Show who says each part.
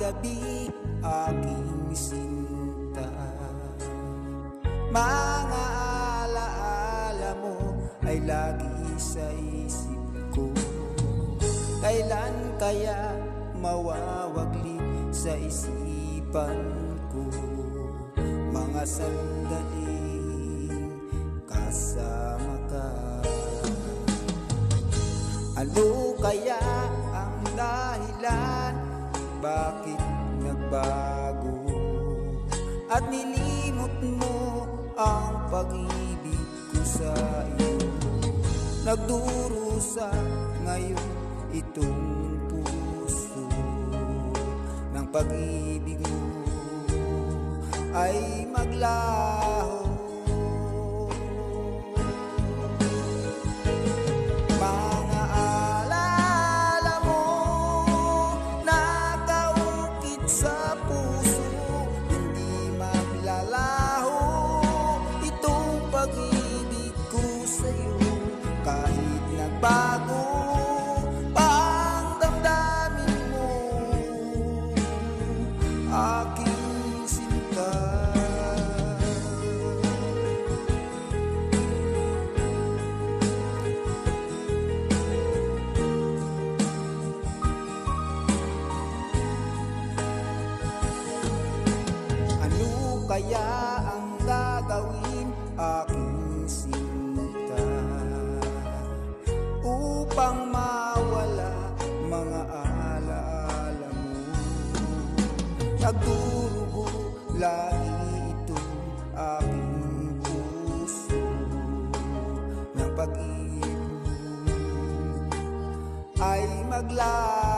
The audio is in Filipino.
Speaker 1: gabi, aking sinta. Mga alaala mo ay lagi sa isip ko. Kailan kaya mawawaglit sa isipan ko mga sandaling kasama ka? Ano kaya ang dahilan? Bakit nagbago at nilimot mo ang pag-ibig ko sa iyo? Nagdurusa ngayon itong puso ng pag-ibig mo ay maglaho. Mga alaala mo nakaukit sa puso, hindi maglalaho itong pag-ibig ko sa'yo. Kahit nagbago pa ang damdamin mo, aking sinta. Ano kaya ang gagawin, aking sinta, upang mawala mga alaala mo? Nagdurugo lagi itong aking puso ng pag-ibig ay maglaho.